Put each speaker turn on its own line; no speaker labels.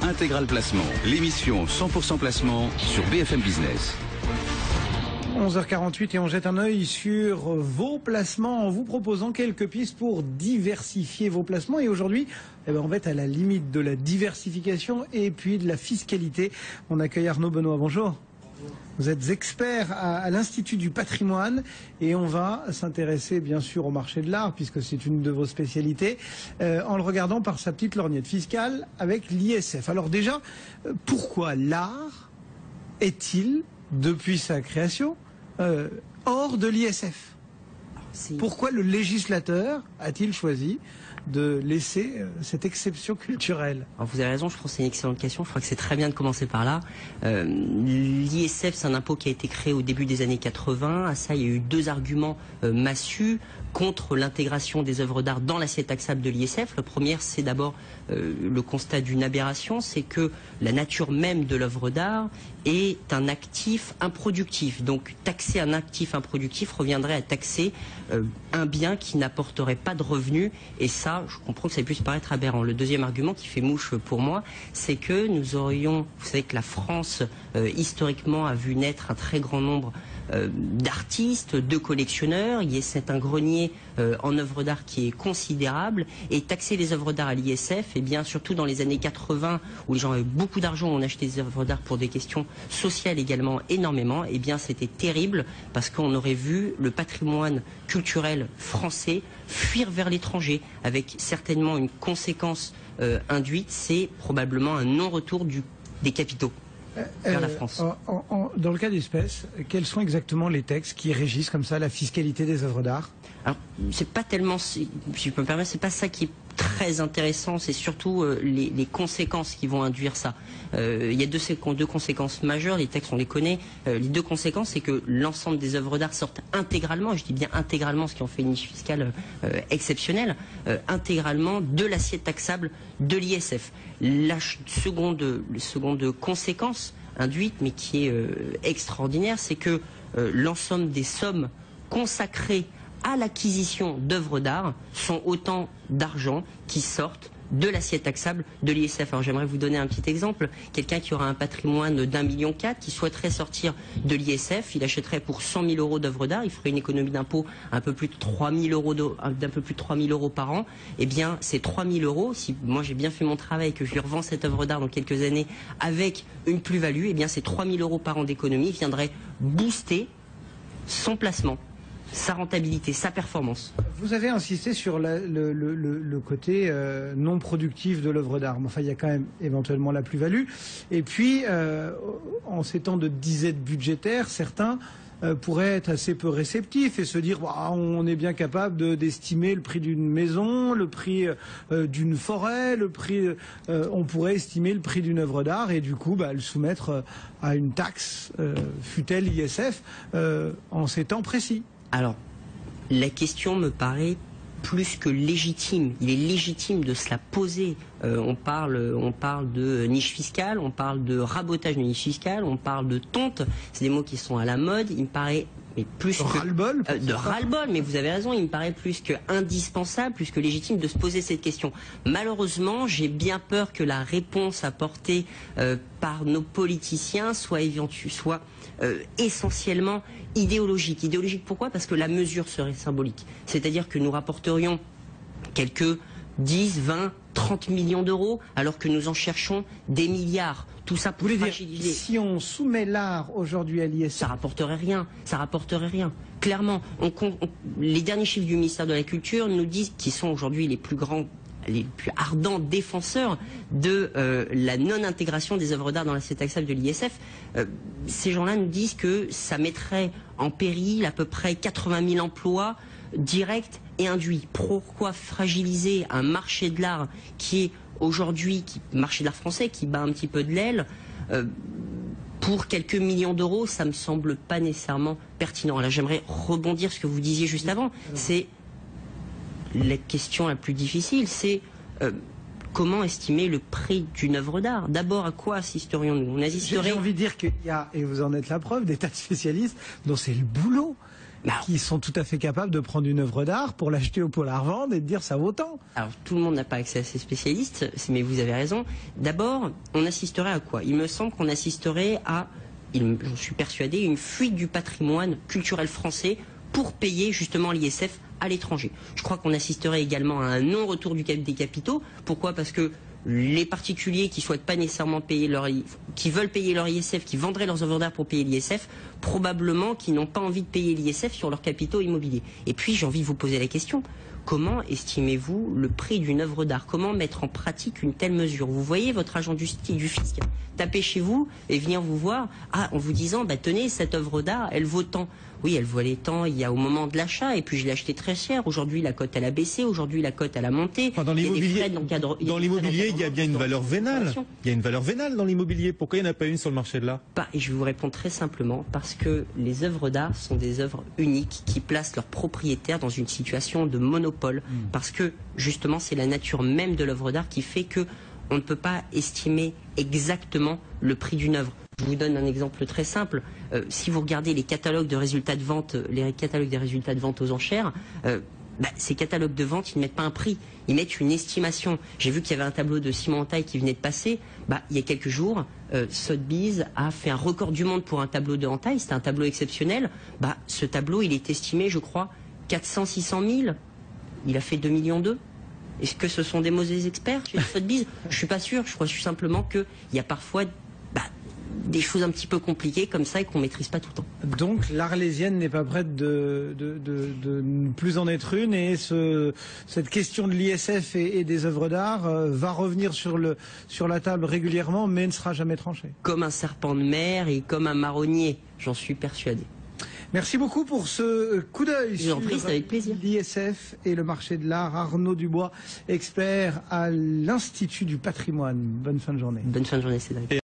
Intégral Placement, l'émission 100% placement sur BFM Business.
11h48 et on jette un œil sur vos placements en vous proposant quelques pistes pour diversifier vos placements. Et aujourd'hui, on va être à la limite de la diversification et puis de la fiscalité. On accueille Arnaud Benoît. Bonjour. Vous êtes expert à l'Institut du patrimoine et on va s'intéresser bien sûr au marché de l'art puisque c'est une de vos spécialités en le regardant par sa petite lorgnette fiscale avec l'ISF. Alors déjà, pourquoi l'art est-il, depuis sa création, hors de l'ISF? Pourquoi le législateur a-t-il choisi de laisser cette exception culturelle?
Alors vous avez raison, je pense que c'est une excellente question. Je crois que c'est très bien de commencer par là. L'ISF, c'est un impôt qui a été créé au début des années 80. À ça, il y a eu deux arguments massus contre l'intégration des œuvres d'art dans l'assiette taxable de l'ISF. Le premier, c'est d'abord le constat d'une aberration, c'est que la nature même de l'œuvre d'art est un actif improductif. Donc taxer un actif improductif reviendrait à taxer un bien qui n'apporterait pas de revenus, et ça, je comprends que ça puisse paraître aberrant. Le deuxième argument qui fait mouche pour moi, c'est que nous aurions, vous savez que la France historiquement a vu naître un très grand nombre d'artistes, de collectionneurs. C'est un grenier en œuvres d'art qui est considérable, et taxer les œuvres d'art à l'ISF, et bien surtout dans les années 80 où les gens avaient beaucoup d'argent, on achetait des œuvres d'art pour des questions sociales également énormément, et bien c'était terrible parce qu'on aurait vu le patrimoine culturel français fuir vers l'étranger, avec certainement une conséquence induite, c'est probablement un non-retour des capitaux vers la France.
Dans le cas d'espèce, quels sont exactement les textes qui régissent comme ça la fiscalité des œuvres d'art?
Alors, c'est pas tellement, si je peux me permettre, c'est pas ça qui est très intéressant, c'est surtout les conséquences qui vont induire ça. Il y a deux conséquences majeures, les textes on les connaît. Les deux conséquences, c'est que l'ensemble des œuvres d'art sortent intégralement, et je dis bien intégralement, ce qui en fait une niche fiscale exceptionnelle, intégralement de l'assiette taxable de l'ISF. La seconde conséquence induite, mais qui est extraordinaire, c'est que l'ensemble des sommes consacrées à l'acquisition d'œuvres d'art sont autant d'argent qui sortent de l'assiette taxable de l'ISF. Alors j'aimerais vous donner un petit exemple. Quelqu'un qui aura un patrimoine d'1,4 million, qui souhaiterait sortir de l'ISF, il achèterait pour 100 000 euros d'œuvres d'art, il ferait une économie d'impôt un peu plus de 3 000 euros, d'un peu plus de 3 000 euros par an. Eh bien, ces 3 000 euros, si moi j'ai bien fait mon travail et que je lui revends cette œuvre d'art dans quelques années avec une plus-value, eh bien ces 3 000 euros par an d'économie viendraient booster son placement, sa rentabilité, sa performance.
Vous avez insisté sur le côté non productif de l'œuvre d'art. Enfin, il y a quand même éventuellement la plus-value. Et puis, en ces temps de disette budgétaire, certains pourraient être assez peu réceptifs et se dire on est bien capable d'estimer le prix d'une maison, le prix d'une forêt, le prix, on pourrait estimer le prix d'une œuvre d'art et du coup le soumettre à une taxe, fût-elle ISF, en ces temps précis.
Alors, la question me paraît plus que légitime. Il est légitime de se la poser. On parle de niche fiscale, on parle de rabotage de niche fiscale, on parle de tonte. C'est des mots qui sont à la mode. Il me paraît plus
ras-le-bol,
de ras-le-bol, mais vous avez raison, il me paraît plus que indispensable, plus que légitime de se poser cette question. Malheureusement, j'ai bien peur que la réponse apportée par nos politiciens soit essentiellement idéologique. Idéologique pourquoi? Parce que la mesure serait symbolique. C'est-à-dire que nous rapporterions quelques 10, 20, 30 millions d'euros, alors que nous en cherchons des milliards. Tout ça pour fragiliser.
Si on soumet l'art aujourd'hui à l'ISF,
ça rapporterait rien. Ça rapporterait rien. Clairement, les derniers chiffres du ministère de la Culture nous disent qu'ils sont aujourd'hui les plus ardents défenseurs de la non-intégration des œuvres d'art dans l'assiette taxable de l'ISF. Ces gens-là nous disent que ça mettrait en péril à peu près 80 000 emplois directs et induits. Pourquoi fragiliser un marché de l'art qui est aujourd'hui, marché de l'art français, qui bat un petit peu de l'aile pour quelques millions d'euros? Ça me semble pas nécessairement pertinent. Là, j'aimerais rebondir sur ce que vous disiez juste avant. C'est la question la plus difficile, c'est comment estimer le prix d'une œuvre d'art? D'abord, à quoi assisterions-nous? On assisterait...
J'ai envie de dire qu'il y a, et vous en êtes la preuve, des tas de spécialistes dont c'est le boulot. qui sont tout à fait capables de prendre une œuvre d'art pour l'acheter au pôle revendre et de dire ça vaut tant.
Alors, tout le monde n'a pas accès à ces spécialistes, mais vous avez raison. D'abord, on assisterait à quoi? Il me semble qu'on assisterait à, j'en suis persuadé, une fuite du patrimoine culturel français pour payer justement l'ISF à l'étranger. Je crois qu'on assisterait également à un non-retour des capitaux. Pourquoi? Parce que les particuliers qui souhaitent pas nécessairement payer qui veulent payer leur ISF, qui vendraient leurs œuvres d'art pour payer l'ISF, probablement qui n'ont pas envie de payer l'ISF sur leurs capitaux immobiliers. Et puis j'ai envie de vous poser la question, comment estimez-vous le prix d'une œuvre d'art? Comment mettre en pratique une telle mesure? Vous voyez votre agent du fisc taper chez vous et venir vous voir en vous disant tenez, cette œuvre d'art, elle vaut tant. Oui, elle valait tant il y a au moment de l'achat, et puis je l'ai acheté très cher. Aujourd'hui, la cote elle a baissé. Aujourd'hui, la cote elle a monté.
Dans l'immobilier, il y a bien une valeur vénale. Il y a une valeur vénale dans l'immobilier. Pourquoi il n'y en a pas une sur le marché de l'art?
Et je vais vous répondre très simplement, parce que les œuvres d'art sont des œuvres uniques qui placent leurs propriétaires dans une situation de monopole. Parce que justement, c'est la nature même de l'œuvre d'art qui fait que on ne peut pas estimer exactement le prix d'une œuvre. Je vous donne un exemple très simple. Si vous regardez les catalogues de résultats de vente, les catalogues des résultats de vente aux enchères, ces catalogues de vente, ils ne mettent pas un prix, ils mettent une estimation. J'ai vu qu'il y avait un tableau de Simon Entaille qui venait de passer. Il y a quelques jours, Sotheby's a fait un record du monde pour un tableau de Entaille. C'était un tableau exceptionnel. Ce tableau, il est estimé, je crois, 400-600 000. Il a fait 2,2 millions. Est-ce que ce sont des mauvais experts chez Sotheby's? Je suis pas sûr. Je crois simplement qu'il y a parfois des choses un petit peu compliquées comme ça et qu'on maîtrise pas tout le temps.
Donc l'Arlésienne n'est pas prête de ne plus en être une, et cette question de l'ISF et des œuvres d'art va revenir sur la table régulièrement, mais ne sera jamais tranchée.
Comme un serpent de mer et comme un marronnier, j'en suis persuadé.
Merci beaucoup pour ce coup d'œil sur l'ISF et le marché de l'art. Arnaud Dubois, expert à l'Institut du patrimoine. Bonne fin de journée.
Bonne fin de journée, Cédric.